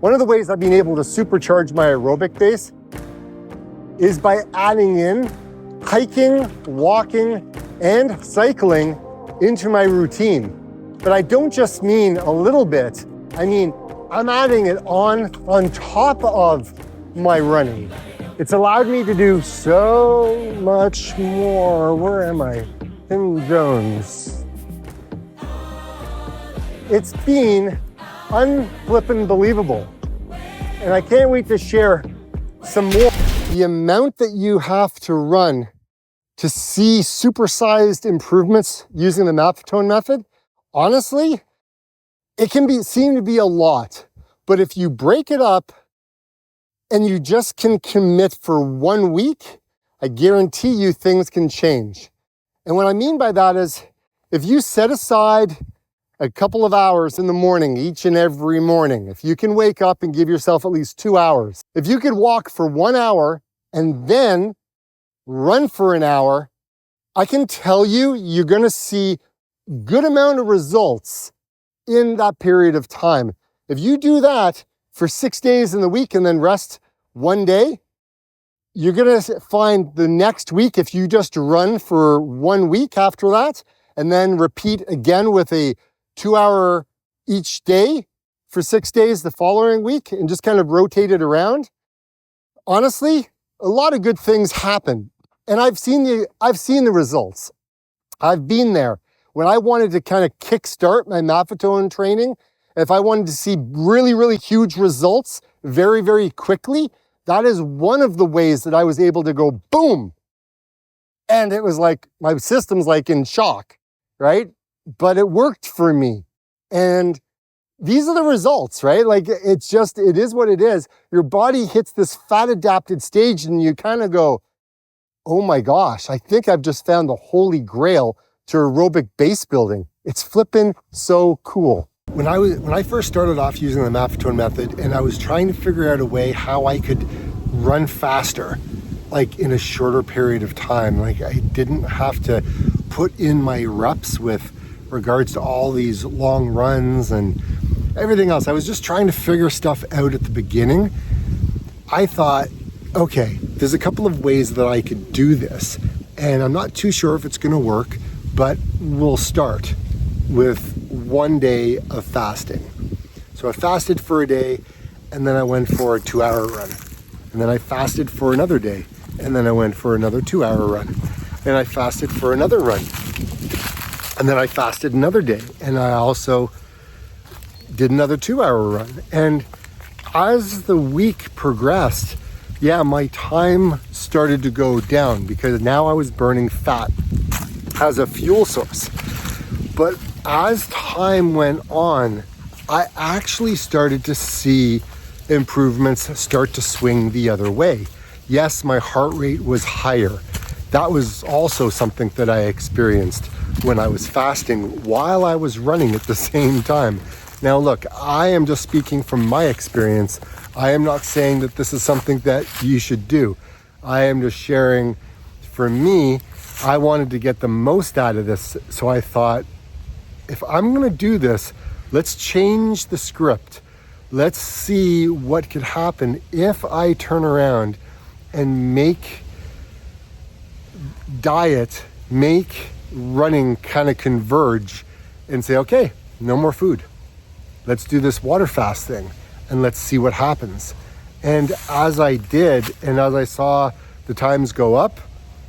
One of the ways I've been able to supercharge my aerobic base is by adding in hiking, walking, and cycling into my routine. But I don't just mean a little bit. I mean, I'm adding it on top of my running. It's allowed me to do so much more. Where am I? Tim Jones. It's been unflippin' believable. And I can't wait to share some more. The amount that you have to run to see supersized improvements using the Maffetone method, honestly, it can seem to be a lot. But if you break it up and you just can commit for 1 week, I guarantee you things can change. And what I mean by that is, if you set aside a couple of hours in the morning, each and every morning, if you can wake up and give yourself at least 2 hours, if you could walk for 1 hour and then run for an hour, I can tell you, you're gonna see good amount of results in that period of time. If you do that for 6 days in the week and then rest 1 day, you're gonna find the next week, if you just run for 1 week after that, and then repeat again with a 2 hour each day for 6 days the following week and just kind of rotate it around. Honestly, a lot of good things happen. And I've seen the results. I've been there. When I wanted to kind of kickstart my Maffetone training, if I wanted to see really, really huge results very, very quickly, that is one of the ways that I was able to go boom. And it was like, my system's like in shock, right? But it worked for me. And these are the results, right? Like, it is what it is. Your body hits this fat adapted stage and you kind of go, oh my gosh, I think I've just found the holy grail to aerobic base building. It's flippin' so cool. When I first started off using the Maffetone method and I was trying to figure out a way how I could run faster, like in a shorter period of time, like I didn't have to put in my reps with regards to all these long runs and everything else. I was just trying to figure stuff out at the beginning. I thought, okay, there's a couple of ways that I could do this, and I'm not too sure if it's gonna work, but we'll start with 1 day of fasting. So I fasted for a day, and then I went for a 2 hour run. And then I fasted for another day, and then I went for another 2 hour run. Then I fasted for another run. And then I fasted another day, and I also did another 2 hour run. And as the week progressed, yeah, my time started to go down because now I was burning fat as a fuel source. But as time went on, I actually started to see improvements start to swing the other way. Yes, my heart rate was higher. That was also something that I experienced when I was fasting while I was running at the same time. Now look, I am just speaking from my experience. I am not saying that this is something that you should do. I am just sharing, for me, I wanted to get the most out of this. So I thought, if I'm gonna do this, let's change the script. Let's see what could happen if I turn around and make running kind of converge and say, okay, no more food. Let's do this water fast thing and let's see what happens. And as I did, and as I saw the times go up,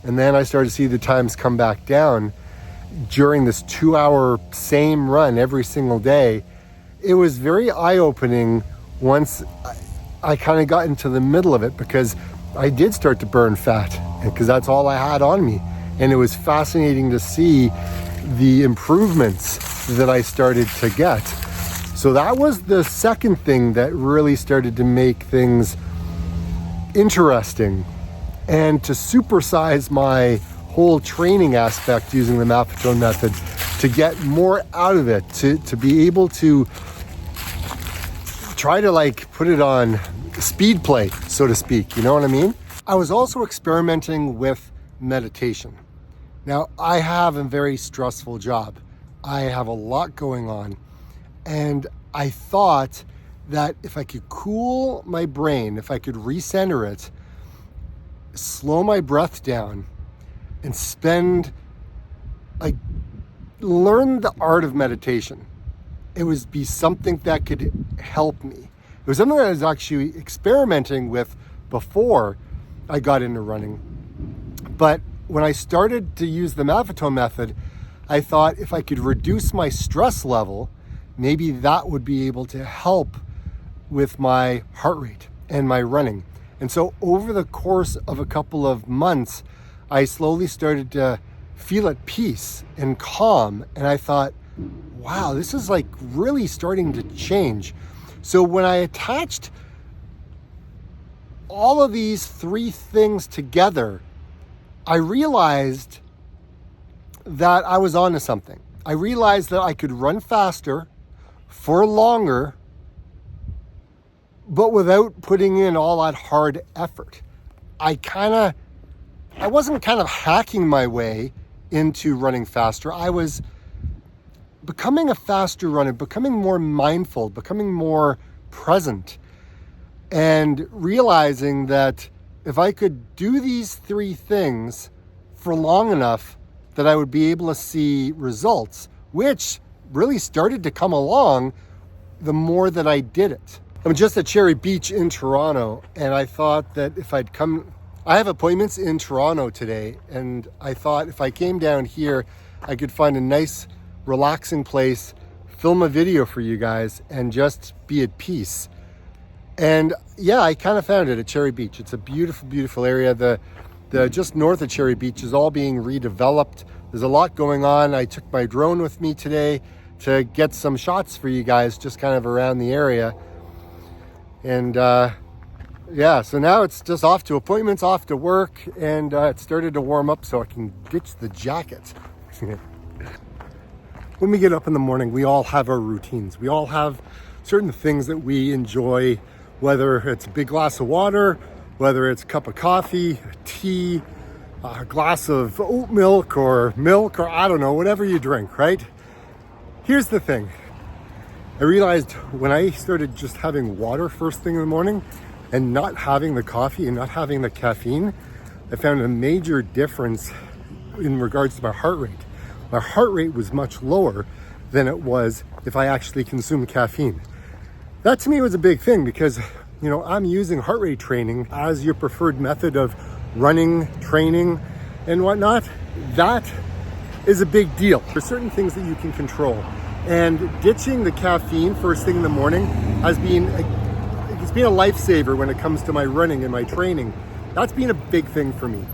and then I started to see the times come back down during this 2 hour same run every single day, it was very eye-opening once I kind of got into the middle of it, because I did start to burn fat because that's all I had on me. And it was fascinating to see the improvements that I started to get. So that was the second thing that really started to make things interesting and to supersize my whole training aspect using the Maffetone method, to get more out of it, to be able to try to like put it on speed play, so to speak, you know what I mean? I was also experimenting with meditation. Now, I have a very stressful job. I have a lot going on, and I thought that if I could cool my brain, if I could recenter it, slow my breath down, and learn the art of meditation, it would be something that could help me. It was something that I was actually experimenting with before I got into running. But when I started to use the Maffetone method, I thought if I could reduce my stress level, maybe that would be able to help with my heart rate and my running. And so over the course of a couple of months, I slowly started to feel at peace and calm. And I thought, wow, this is like really starting to change. So when I attached all of these three things together, I realized that I was onto something. I realized that I could run faster for longer, but without putting in all that hard effort. I wasn't kind of hacking my way into running faster. I was becoming a faster runner, becoming more mindful, becoming more present, and realizing that if I could do these three things for long enough, that I would be able to see results, which really started to come along the more that I did it. I'm just at Cherry Beach in Toronto, and I thought that if I'd come, I have appointments in Toronto today, and I thought if I came down here, I could find a nice, relaxing place, film a video for you guys, and just be at peace. And yeah, I kind of found it at Cherry Beach. It's a beautiful, beautiful area. The just north of Cherry Beach is all being redeveloped. There's a lot going on. I took my drone with me today to get some shots for you guys just kind of around the area. And yeah, so now it's just off to appointments, off to work, and it started to warm up so I can ditch the jacket. When we get up in the morning, we all have our routines. We all have certain things that we enjoy, whether it's a big glass of water, whether it's a cup of coffee, tea, a glass of oat milk, or I don't know, whatever you drink, right? Here's the thing. I realized when I started just having water first thing in the morning and not having the coffee and not having the caffeine, I found a major difference in regards to my heart rate. My heart rate was much lower than it was if I actually consumed caffeine. That to me was a big thing because, you know, I'm using heart rate training as your preferred method of running, training, and whatnot. That is a big deal. There's certain things that you can control. And ditching the caffeine first thing in the morning has been it's been a lifesaver when it comes to my running and my training. That's been a big thing for me.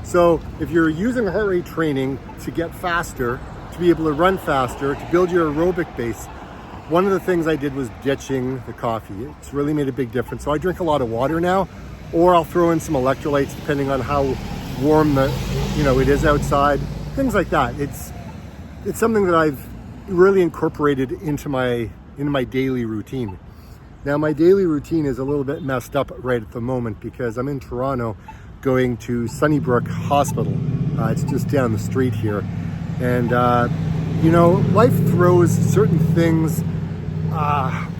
So if you're using heart rate training to get faster, to be able to run faster, to build your aerobic base, one of the things I did was ditching the coffee. It's really made a big difference. So I drink a lot of water now, or I'll throw in some electrolytes depending on how warm it is outside, things like that. It's something that I've really incorporated into my daily routine. Now my daily routine is a little bit messed up right at the moment because I'm in Toronto going to Sunnybrook Hospital. It's just down the street here. And life throws certain things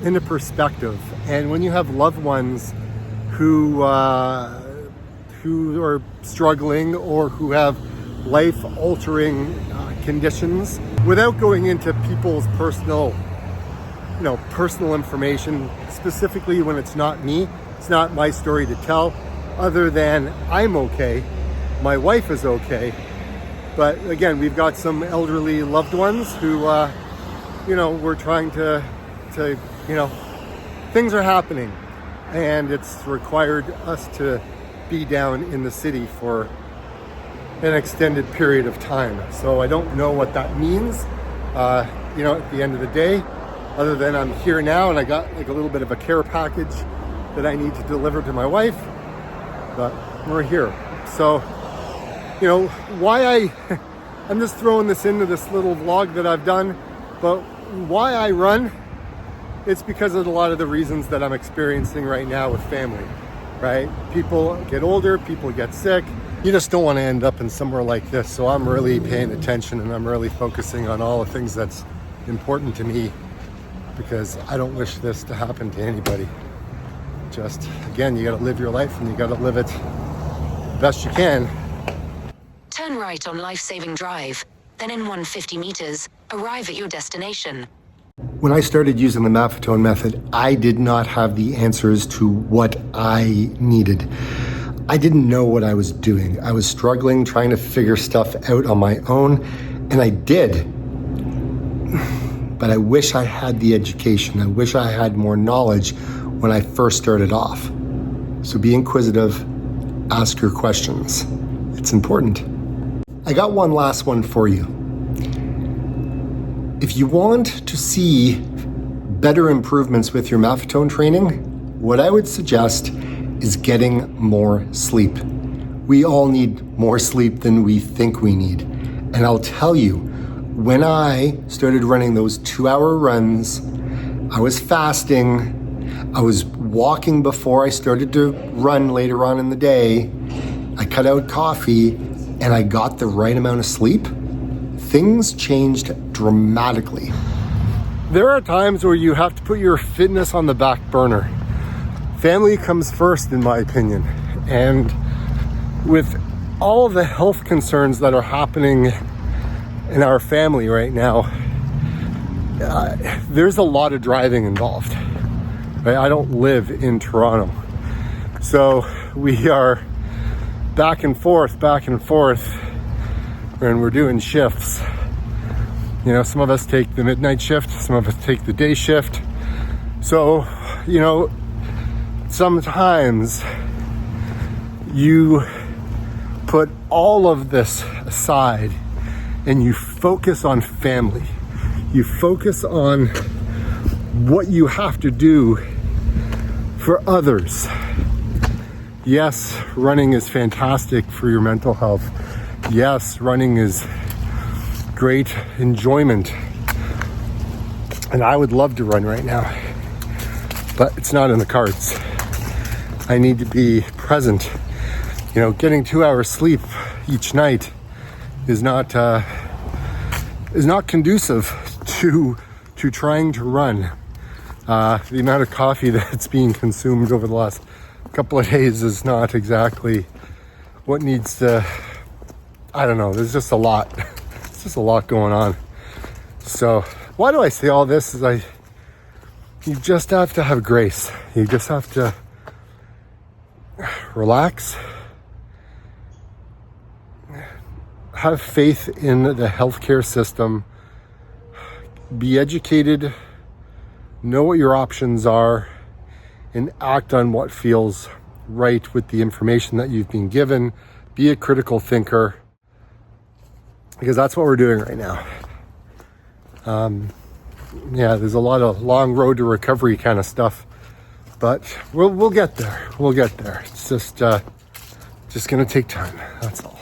into perspective. And when you have loved ones who are struggling or who have life-altering conditions, without going into people's personal information, specifically when it's not me, it's not my story to tell, other than I'm okay, my wife is okay. But again, we've got some elderly loved ones who, we're trying to things are happening, and it's required us to be down in the city for an extended period of time. So I don't know what that means, at the end of the day, other than I'm here now and I got like a little bit of a care package that I need to deliver to my wife, but we're here. So, I'm just throwing this into this little vlog that I've done, but why I run, it's because of a lot of the reasons that I'm experiencing right now with family, right? People get older, people get sick. You just don't want to end up in somewhere like this. So I'm really paying attention and I'm really focusing on all the things that's important to me because I don't wish this to happen to anybody. Just, again, you gotta live your life and you gotta live it the best you can. Turn right on Life-Saving Drive, then in 150 meters, arrive at your destination. When I started using the Maffetone method, I did not have the answers to what I needed. I didn't know what I was doing. I was struggling, trying to figure stuff out on my own, and I did. But I wish I had the education. I wish I had more knowledge when I first started off. So be inquisitive, ask your questions. It's important. I got one last one for you. If you want to see better improvements with your Maffetone training, what I would suggest is getting more sleep. We all need more sleep than we think we need. And I'll tell you, when I started running those 2-hour runs, I was fasting, I was walking before I started to run later on in the day, I cut out coffee, and I got the right amount of sleep, things changed dramatically. There are times where you have to put your fitness on the back burner. Family comes first, in my opinion. And with all the health concerns that are happening in our family right now, there's a lot of driving involved. Right? I don't live in Toronto. So we are back and forth, and we're doing shifts. You know, some of us take the midnight shift, some of us take the day shift. So, you know, sometimes you put all of this aside and you focus on family. You focus on what you have to do for others. Yes, running is fantastic for your mental health. Yes, running is great enjoyment. And I would love to run right now, but it's not in the cards. I need to be present. You know, getting 2 hours sleep each night is not conducive to trying to run. The amount of coffee that's being consumed over the last couple of days is not exactly what needs to, I don't know, there's just a lot. It's just a lot going on. So why do I say all this? You just have to have grace. You just have to relax. Have faith in the healthcare system. Be educated. Know what your options are. And act on what feels right with the information that you've been given. Be a critical thinker. Because that's what we're doing right now. Yeah, there's a lot of long road to recovery kind of stuff. But we'll get there. We'll get there. It's just going to take time. That's all.